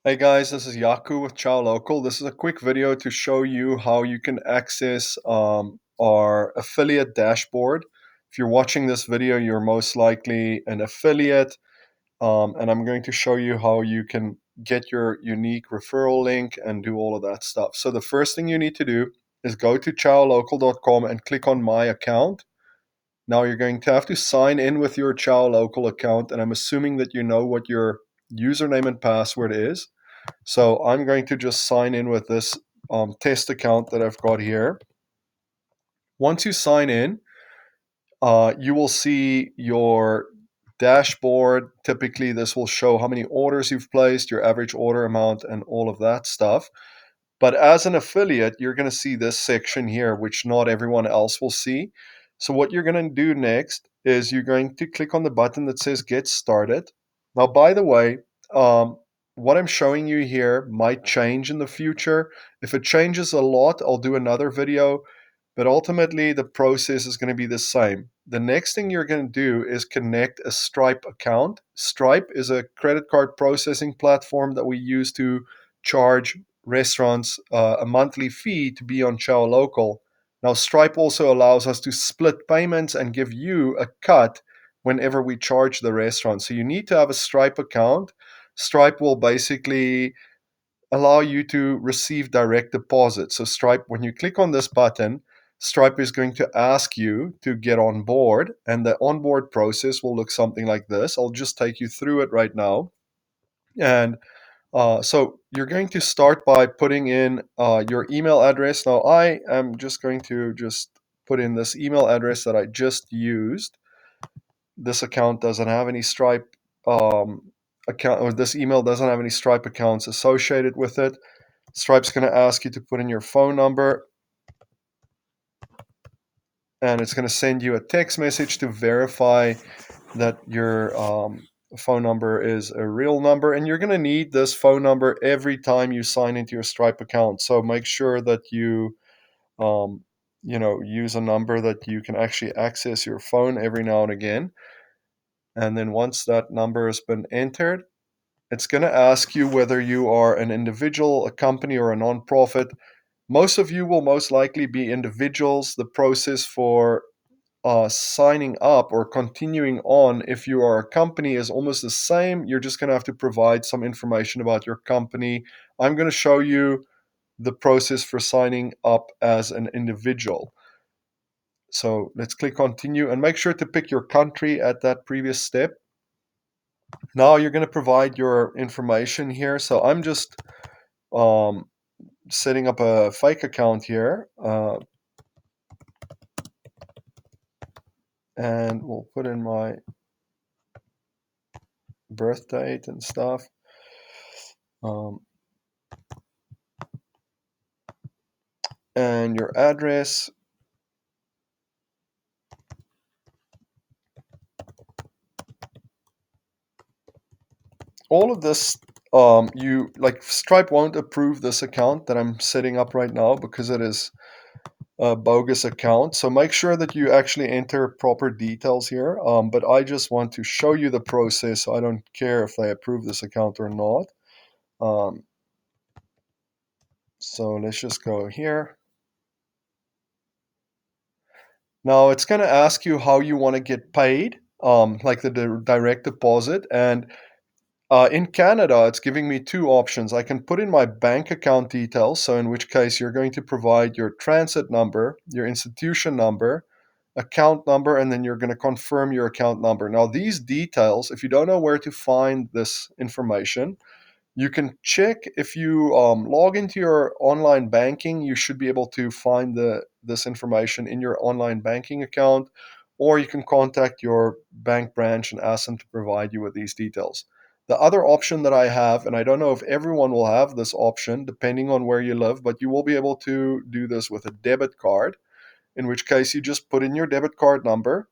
Hey guys, this is Yaku with Chow Local. This is a quick video to show you how you can access our affiliate dashboard. If you're watching this video, you're most likely an affiliate, and I'm going to show you how you can get your unique referral link and do all of that stuff. So the first thing you need to do is go to chowlocal.com and click on My Account. Now you're going to have to sign in with your Chow Local account, and I'm assuming that you know what your username and password is. So I'm going to just sign in with this test account that I've got here. Once you sign in, you will see your dashboard. Typically, this will show how many orders you've placed, your average order amount, and all of that stuff. But as an affiliate, you're going to see this section here, which not everyone else will see. So what you're going to do next is you're going to click on the button that says Get Started. Now, by the way, what I'm showing you here might change in the future. If it changes a lot, I'll do another video, but ultimately the process is going to be the same. The next thing you're going to do is connect a Stripe account. Stripe is a credit card processing platform that we use to charge restaurants a monthly fee to be on Chow Local. Now, Stripe also allows us to split payments and give you a cut whenever we charge the restaurant. So you need to have a Stripe account. Stripe will basically allow you to receive direct deposit. So Stripe, when you click on this button, Stripe is going to ask you to get on board, and the onboard process will look something like this. I'll just take you through it right now. And so you're going to start by putting in your email address. Now I am just going to just put in this email address that I just used. This account doesn't have any Stripe account, or this email doesn't have any Stripe accounts associated with it. Stripe's going to ask you to put in your phone number, and it's going to send you a text message to verify that your phone number is a real number. And you're going to need this phone number every time you sign into your Stripe account. So make sure that um, use a number that you can actually access your phone every now and again. And then once that number has been entered, it's going to ask you whether you are an individual, a company, or a nonprofit. Most of you will most likely be individuals. The process for signing up or continuing on, if you are a company, is almost the same. You're just going to have to provide some information about your company. I'm going to show you the process for signing up as an individual. So let's click continue and make sure to pick your country at that previous step. Now you're going to provide your information here. So I'm just um, setting up a fake account here, and we'll put in my birth date and stuff. Um, and your address. All of this, you like Stripe won't approve this account that I'm setting up right now because it is a bogus account. So make sure that you actually enter proper details here. But I just want to show you the process. So I don't care if they approve this account or not. Um, so let's just go here. Now it's going to ask you how you want to get paid, like the direct deposit. And in Canada, it's giving me two options. I can put in my bank account details, so in which case you're going to provide your transit number, your institution number, account number, and then you're going to confirm your account number. Now, these details, if you don't know where to find this information, you can check if you log into your online banking. You should be able to find this information in your online banking account, or you can contact your bank branch and ask them to provide you with these details. The other option that I have, and I don't know if everyone will have this option depending on where you live, but you will be able to do this with a debit card, in which case you just put in your debit card number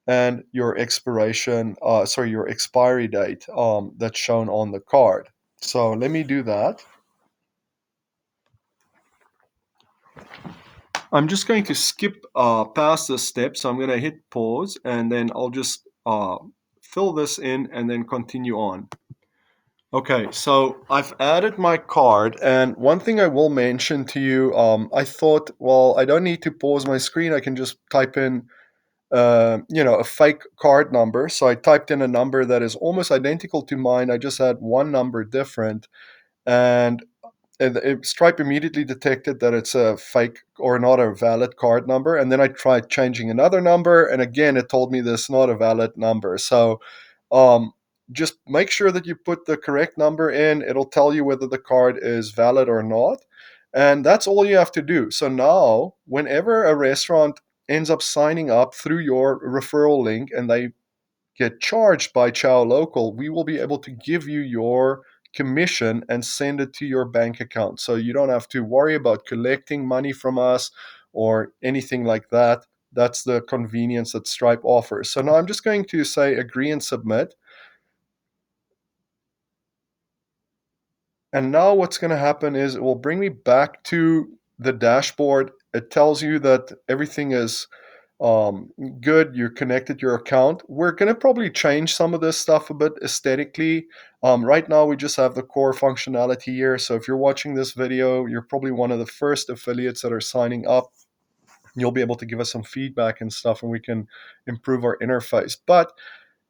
and your your expiry date that's shown on the card. So let me do that. I'm just going to skip past this step. So I'm going to hit pause, and then I'll just fill this in and then continue on. Okay, so I've added my card, and one thing I will mention to you, I thought, well, I don't need to pause my screen. I can just type in, a fake card number. So I typed in a number that is almost identical to mine. I just had one number different, and Stripe immediately detected that it's a fake or not a valid card number. And then I tried changing another number, and again, it told me this is not a valid number. So um, just make sure that you put the correct number in. It'll tell you whether the card is valid or not. And that's all you have to do. So now, whenever a restaurant ends up signing up through your referral link and they get charged by Chow Local, we will be able to give you your commission and send it to your bank account. So you don't have to worry about collecting money from us or anything like that. That's the convenience that Stripe offers. So now I'm just going to say agree and submit. And now what's going to happen is it will bring me back to the dashboard. It tells you that everything is um, good. You're connected your account. We're going to probably change some of this stuff a bit aesthetically. Right now, we just have the core functionality here. So if you're watching this video, you're probably one of the first affiliates that are signing up. You'll be able to give us some feedback and stuff, and we can improve our interface. But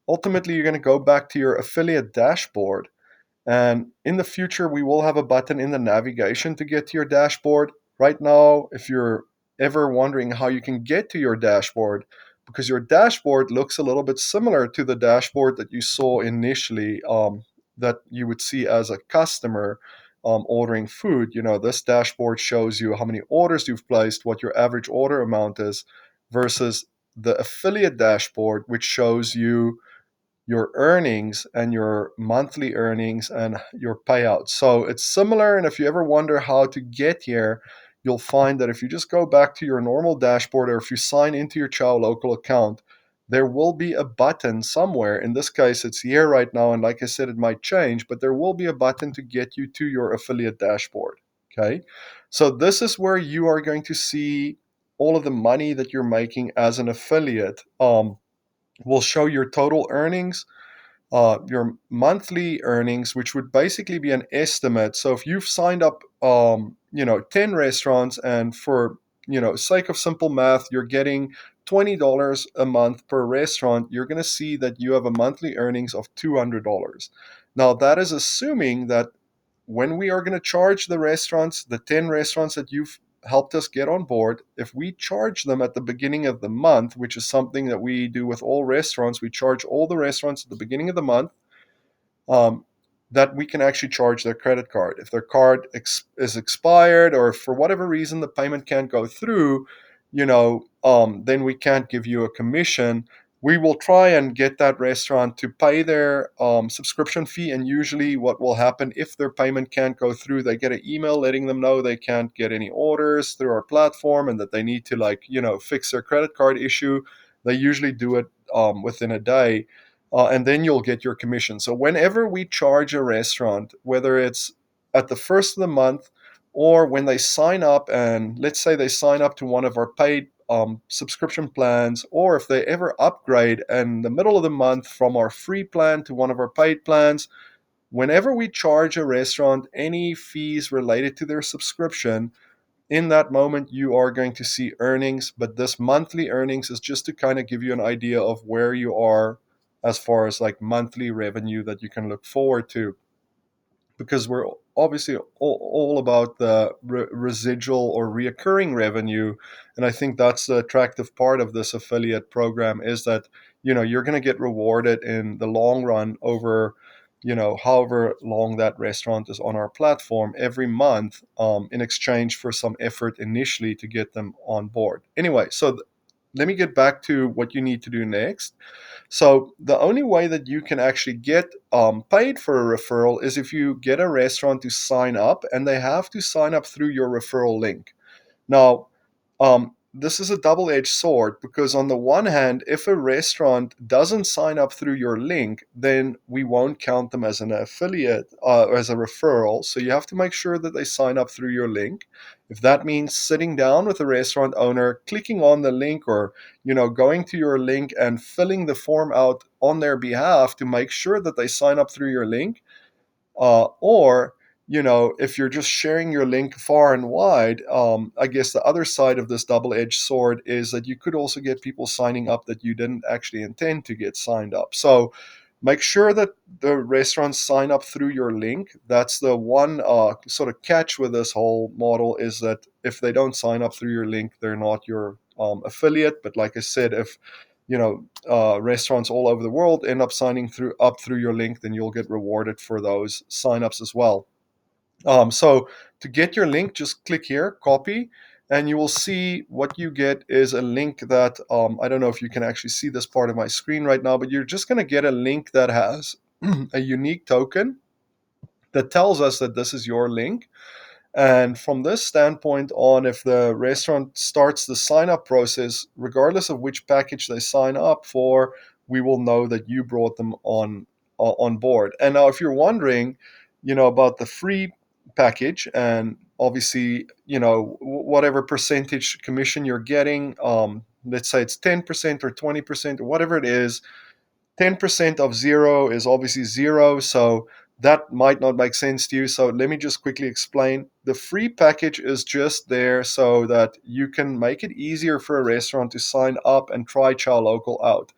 ultimately, you're going to go back to your affiliate dashboard, and in the future, we will have a button in the navigation to get to your dashboard. Right now, if you're ever wondering how you can get to your dashboard, because your dashboard looks a little bit similar to the dashboard that you saw initially, that you would see as a customer ordering food. This dashboard shows you how many orders you've placed, what your average order amount is, versus the affiliate dashboard, which shows you your earnings and your monthly earnings and your payouts. So it's similar. And if you ever wonder how to get here, you'll find that if you just go back to your normal dashboard or if you sign into your Chow Local account, there will be a button somewhere. In this case, it's here right now. And like I said, it might change, but there will be a button to get you to your affiliate dashboard. Okay. So this is where you are going to see all of the money that you're making as an affiliate. Will show your total earnings, your monthly earnings, which would basically be an estimate. So if you've signed up, 10 restaurants, and for sake of simple math, you're getting $20 a month per restaurant, you're going to see that you have a monthly earnings of $200. Now that is assuming that when we are going to charge the restaurants, the 10 restaurants that you've helped us get on board, if we charge them at the beginning of the month, which is something that we do with all restaurants, we charge all the restaurants at the beginning of the month, um, that we can actually charge their credit card. If their card is expired, or if for whatever reason the payment can't go through, then we can't give you a commission. We will try and get that restaurant to pay their subscription fee. And usually, what will happen if their payment can't go through, they get an email letting them know they can't get any orders through our platform and that they need to, fix their credit card issue. They usually do it within a day, and then you'll get your commission. So whenever we charge a restaurant, whether it's at the first of the month or when they sign up, and let's say they sign up to one of our paid subscription plans, or if they ever upgrade in the middle of the month from our free plan to one of our paid plans, whenever we charge a restaurant any fees related to their subscription, in that moment you are going to see earnings. But this monthly earnings is just to kind of give you an idea of where you are as far as like monthly revenue that you can look forward to, because we're obviously all about the residual or reoccurring revenue. And I think that's the attractive part of this affiliate program, is that you're going to get rewarded in the long run over however long that restaurant is on our platform every month, in exchange for some effort initially to get them on board. Anyway, so let me get back to what you need to do next. So the only way that you can actually get paid for a referral is if you get a restaurant to sign up, and they have to sign up through your referral link. Now, this is a double-edged sword, because on the one hand, if a restaurant doesn't sign up through your link, then we won't count them as an affiliate, or as a referral. So you have to make sure that they sign up through your link. If that means sitting down with a restaurant owner, clicking on the link, or going to your link and filling the form out on their behalf to make sure that they sign up through your link, Or if you're just sharing your link far and wide, I guess the other side of this double-edged sword is that you could also get people signing up that you didn't actually intend to get signed up. So make sure that the restaurants sign up through your link. That's the one sort of catch with this whole model, is that if they don't sign up through your link, they're not your affiliate. But like I said, if restaurants all over the world end up signing through your link, then you'll get rewarded for those signups as well. So to get your link, just click here, copy, and you will see what you get is a link that I don't know if you can actually see this part of my screen right now, but you're just going to get a link that has a unique token that tells us that this is your link. And from this standpoint on, if the restaurant starts the sign up process, regardless of which package they sign up for, we will know that you brought them on board. And now, if you're wondering, about the free package, and obviously, whatever percentage commission you're getting, let's say it's 10% or 20% or whatever it is, 10% of zero is obviously zero. So that might not make sense to you. So let me just quickly explain. The free package is just there so that you can make it easier for a restaurant to sign up and try Chow Local out.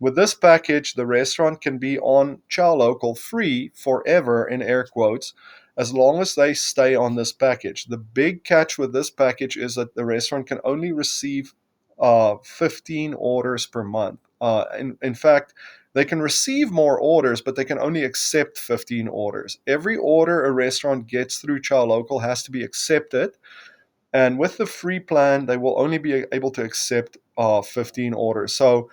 With this package, the restaurant can be on Chow Local free forever, in air quotes, as long as they stay on this package. The big catch with this package is that the restaurant can only receive 15 orders per month. In fact, they can receive more orders, but they can only accept 15 orders. Every order a restaurant gets through Chow Local has to be accepted, and with the free plan, they will only be able to accept 15 orders. So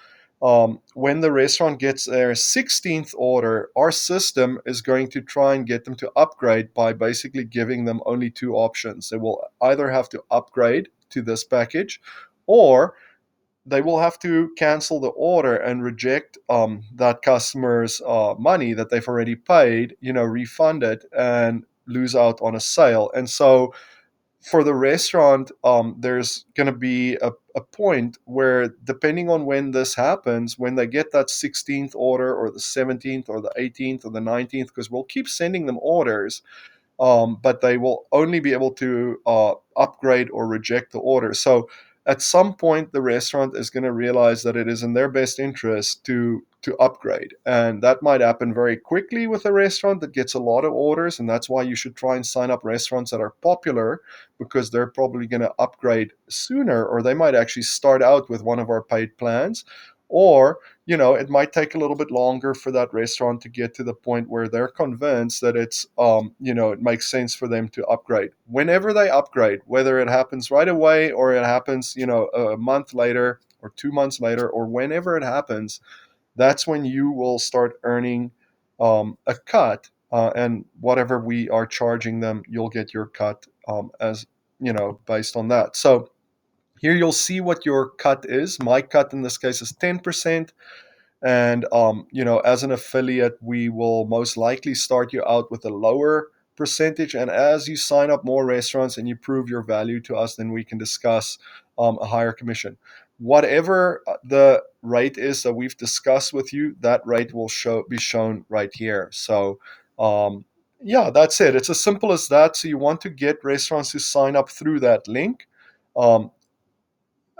when the restaurant gets their 16th order, our system is going to try and get them to upgrade by basically giving them only two options. They will either have to upgrade to this package, or they will have to cancel the order and reject that customer's money that they've already paid, refund it, and lose out on a sale. And so for the restaurant, there's going to be a point where, depending on when this happens, when they get that 16th order or the 17th or the 18th or the 19th, because we'll keep sending them orders, but they will only be able to upgrade or reject the order. So at some point, the restaurant is going to realize that it is in their best interest to upgrade, and that might happen very quickly with a restaurant that gets a lot of orders, and that's why you should try and sign up restaurants that are popular, because they're probably going to upgrade sooner, or they might actually start out with one of our paid plans. Or it might take a little bit longer for that restaurant to get to the point where they're convinced that it makes sense for them to upgrade. Whenever they upgrade, whether it happens right away or it happens, a month later or 2 months later, or whenever it happens, that's when you will start earning a cut. And whatever we are charging them, you'll get your cut as, based on that. So here you'll see what your cut is. My cut in this case is 10%. And as an affiliate, we will most likely start you out with a lower percentage. And as you sign up more restaurants and you prove your value to us, then we can discuss a higher commission. Whatever the rate is that we've discussed with you, that rate will be shown right here. So yeah, that's it. It's as simple as that. So you want to get restaurants to sign up through that link. Um,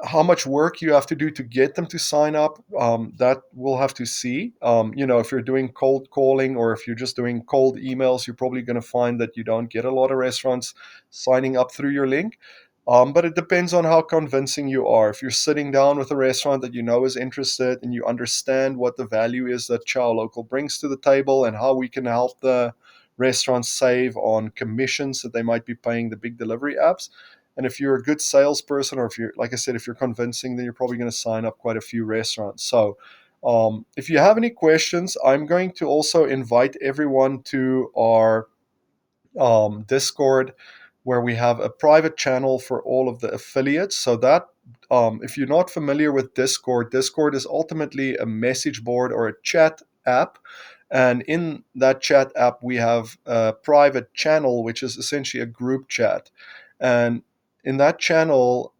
how much work you have to do to get them to sign up, that we'll have to see. If you're doing cold calling or if you're just doing cold emails, you're probably going to find that you don't get a lot of restaurants signing up through your link. But it depends on how convincing you are. If you're sitting down with a restaurant that you know is interested and you understand what the value is that Chow Local brings to the table and how we can help the restaurants save on commissions that they might be paying the big delivery apps, and if you're a good salesperson, or if you're, like I said, if you're convincing, then you're probably going to sign up quite a few restaurants. So if you have any questions, I'm going to also invite everyone to our Discord, where we have a private channel for all of the affiliates. So that if you're not familiar with Discord, Discord is ultimately a message board or a chat app. And in that chat app, we have a private channel, which is essentially a group chat. And in that channel,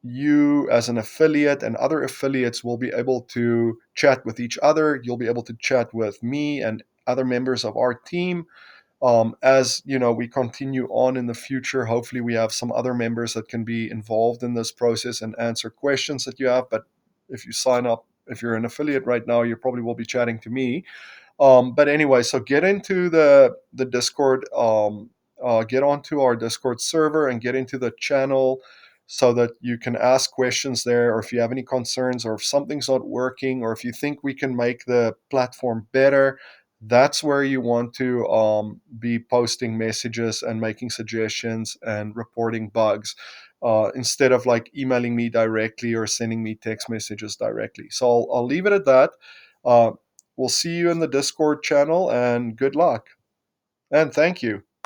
you as an affiliate and other affiliates will be able to chat with each other. You'll be able to chat with me and other members of our team. As you know, we continue on in the future. Hopefully, we have some other members that can be involved in this process and answer questions that you have. But if you sign up, if you're an affiliate right now, you probably will be chatting to me. But anyway, so get into the Discord, get onto our Discord server and get into the channel so that you can ask questions there, or if you have any concerns, or if something's not working, or if you think we can make the platform better. That's where you want to be posting messages and making suggestions and reporting bugs, instead of like emailing me directly or sending me text messages directly. So I'll leave it at that. Uh, We'll see you in the Discord channel, and good luck. And thank you.